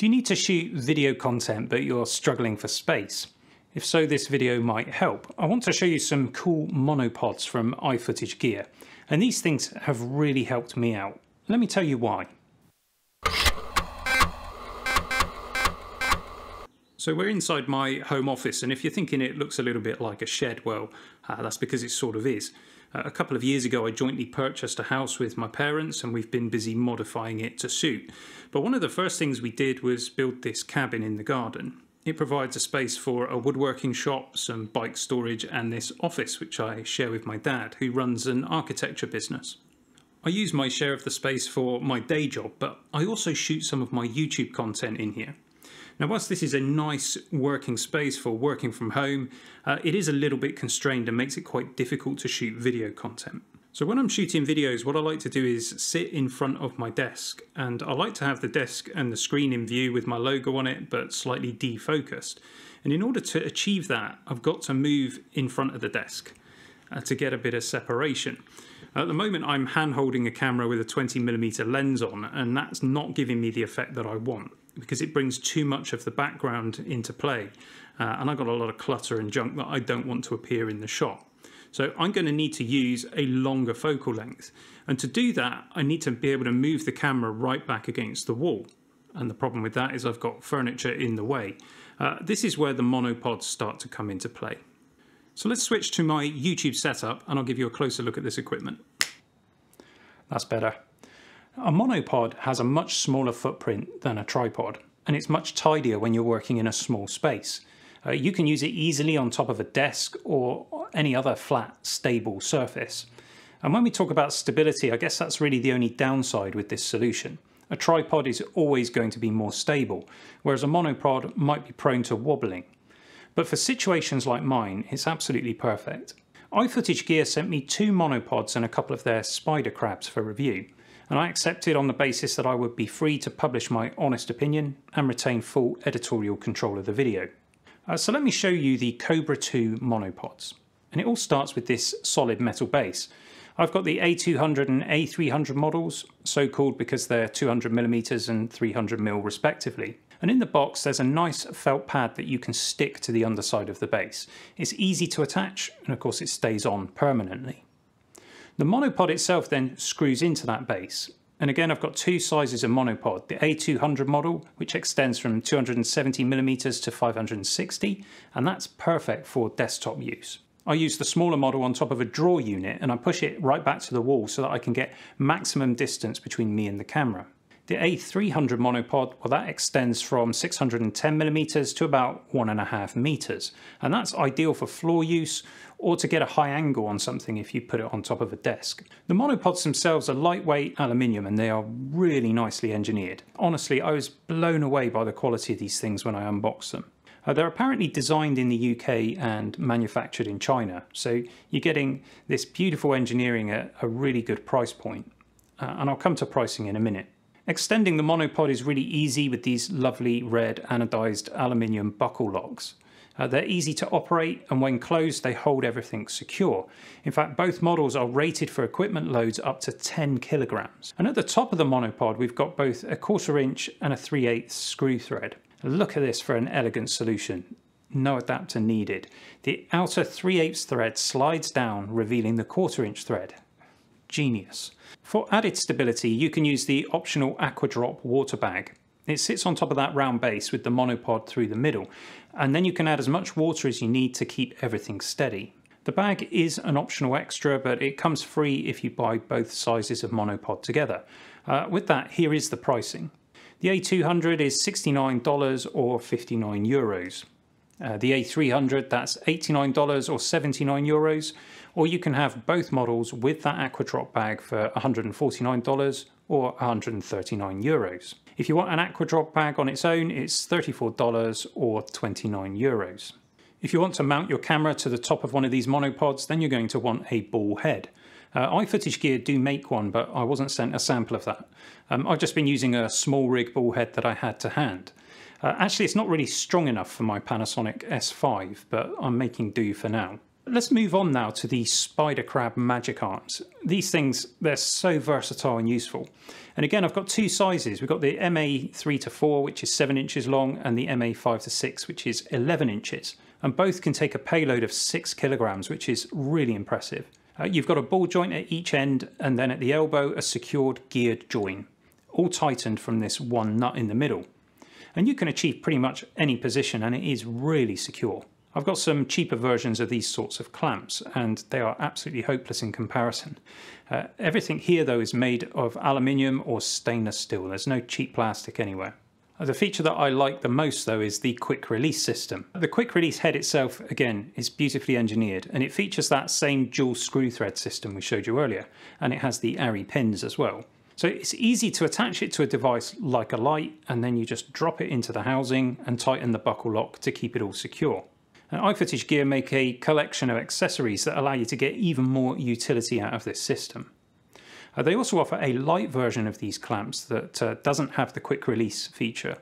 Do you need to shoot video content but you're struggling for space? If so, this video might help. I want to show you some cool monopods from iFootage Gear, and these things have really helped me out. Let me tell you why. So we're inside my home office, and if you're thinking it looks a little bit like a shed, well, that's because it sort of is. A couple of years ago I jointly purchased a house with my parents and we've been busy modifying it to suit. But one of the first things we did was build this cabin in the garden. It provides a space for a woodworking shop, some bike storage and this office which I share with my dad, who runs an architecture business. I use my share of the space for my day job, but I also shoot some of my YouTube content in here. Now, whilst this is a nice working space for working from home, it is a little bit constrained and makes it quite difficult to shoot video content. So when I'm shooting videos, what I like to do is sit in front of my desk, and I like to have the desk and the screen in view with my logo on it, but slightly defocused. And in order to achieve that, I've got to move in front of the desk to get a bit of separation. At the moment, I'm hand-holding a camera with a 20mm lens on, and that's not giving me the effect that I want, because it brings too much of the background into play. And I've got a lot of clutter and junk that I don't want to appear in the shot. So I'm going to need to use a longer focal length. And to do that, I need to be able to move the camera right back against the wall. And the problem with that is I've got furniture in the way. This is where the monopods start to come into play. So let's switch to my YouTube setup and I'll give you a closer look at this equipment. That's better. A monopod has a much smaller footprint than a tripod, and it's much tidier when you're working in a small space. You can use it easily on top of a desk or any other flat, stable surface. And when we talk about stability, I guess that's really the only downside with this solution. A tripod is always going to be more stable, whereas a monopod might be prone to wobbling. But for situations like mine, it's absolutely perfect. iFootage Gear sent me 2 monopods and a couple of their spider crabs for review, and I accepted on the basis that I would be free to publish my honest opinion and retain full editorial control of the video. So let me show you the Cobra 2 monopods. And it all starts with this solid metal base. I've got the A200 and A300 models, so called because they're 200mm and 300mm respectively. And in the box there's a nice felt pad that you can stick to the underside of the base. It's easy to attach, and of course it stays on permanently. The monopod itself then screws into that base. And again, I've got 2 sizes of monopod, the A200 model, which extends from 270mm to 560, and that's perfect for desktop use. I use the smaller model on top of a drawer unit, and I push it right back to the wall so that I can get maximum distance between me and the camera. The A300 monopod, well, that extends from 610mm to about 1.5 meters, and that's ideal for floor use or to get a high angle on something if you put it on top of a desk. The monopods themselves are lightweight aluminium and they are really nicely engineered. Honestly, I was blown away by the quality of these things when I unboxed them. They're apparently designed in the UK and manufactured in China, so you're getting this beautiful engineering at a really good price point. And I'll come to pricing in a minute. Extending the monopod is really easy with these lovely red anodized aluminium buckle locks. They're easy to operate, and when closed they hold everything secure. In fact, both models are rated for equipment loads up to 10 kilograms. And at the top of the monopod we've got both a 1/4 inch and a 3/8 screw thread. Look at this for an elegant solution. No adapter needed. The outer 3/8 thread slides down, revealing the 1/4 inch thread. Genius. For added stability, you can use the optional Aquadrop water bag. It sits on top of that round base with the monopod through the middle, and then you can add as much water as you need to keep everything steady. The bag is an optional extra, but it comes free if you buy both sizes of monopod together. With that, here is the pricing. The A200 is $69 or €59. The A300, that's $89 or €79, or you can have both models with that Aquadrop bag for $149 or €139. If you want an Aquadrop bag on its own, it's $34 or €29. If you want to mount your camera to the top of one of these monopods, then you're going to want a ball head. iFootage Gear do make one, but I wasn't sent a sample of that. I've just been using a small rig ball head that I had to hand. Actually, it's not really strong enough for my Panasonic S5, but I'm making do for now. Let's move on now to the Spydercrab Magic Arms. These things, they're so versatile and useful. And again, I've got two sizes. We've got the MA3-4, which is 7 inches long, and the MA5-6, which is 11 inches. And both can take a payload of 6 kilograms, which is really impressive. You've got a ball joint at each end, and then at the elbow, a secured geared join, all tightened from this one nut in the middle. And you can achieve pretty much any position, and it is really secure. I've got some cheaper versions of these sorts of clamps, and they are absolutely hopeless in comparison. Everything here though is made of aluminium or stainless steel. There's no cheap plastic anywhere. The feature that I like the most though is the quick release system. The quick release head itself, again, is beautifully engineered, and it features that same dual screw thread system we showed you earlier, and it has the ARRI pins as well. So it's easy to attach it to a device like a light, and then you just drop it into the housing and tighten the buckle lock to keep it all secure. iFootage Gear make a collection of accessories that allow you to get even more utility out of this system. They also offer a light version of these clamps that doesn't have the quick release feature.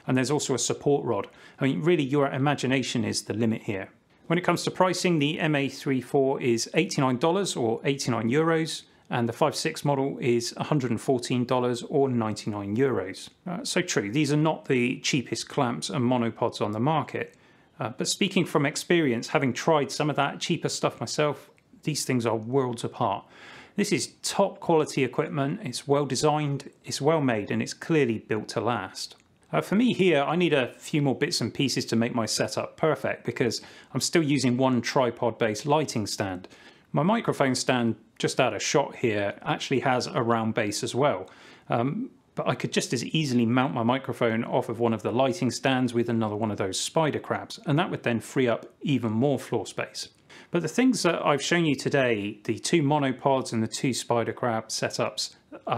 And there's also a support rod. I mean, really your imagination is the limit here. When it comes to pricing, the MA3-4 is $89 or 89 euros, and the 5.6 model is $114 or 99 euros. So true, these are not the cheapest clamps and monopods on the market. But speaking from experience, having tried some of that cheaper stuff myself, these things are worlds apart. This is top quality equipment, it's well designed, it's well made, and it's clearly built to last. For me here, I need a few more bits and pieces to make my setup perfect because I'm still using one tripod-based lighting stand. My microphone stand, just out of shot here, actually has a round base as well. But I could just as easily mount my microphone off of one of the lighting stands with another one of those Spydercrabs, and that would then free up even more floor space. But the things that I've shown you today, the two monopods and the two Spydercrab setups,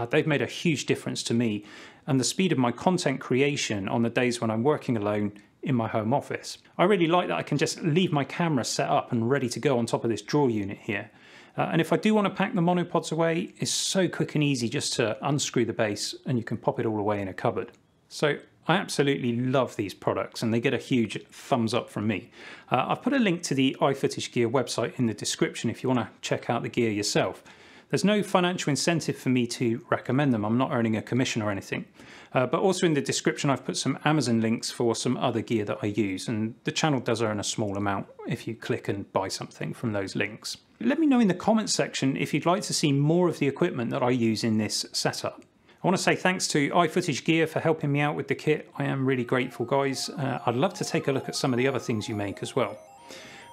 they've made a huge difference to me and the speed of my content creation on the days when I'm working alone in my home office. I really like that I can just leave my camera set up and ready to go on top of this drawer unit here. And if I do want to pack the monopods away, it's so quick and easy just to unscrew the base and you can pop it all away in a cupboard. So I absolutely love these products and they get a huge thumbs up from me. I've put a link to the iFootage Gear website in the description if you want to check out the gear yourself. There's no financial incentive for me to recommend them. I'm not earning a commission or anything. But also in the description I've put some Amazon links for some other gear that I use, and the channel does earn a small amount if you click and buy something from those links. Let me know in the comments section if you'd like to see more of the equipment that I use in this setup. I want to say thanks to iFootage Gear for helping me out with the kit. I am really grateful, guys. I'd love to take a look at some of the other things you make as well.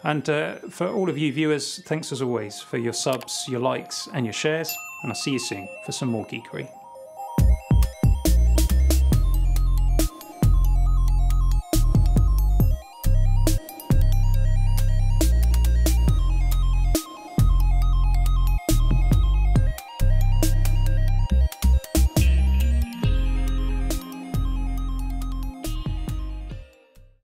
And for all of you viewers, thanks as always for your subs, your likes and your shares, and I'll see you soon for some more geekery.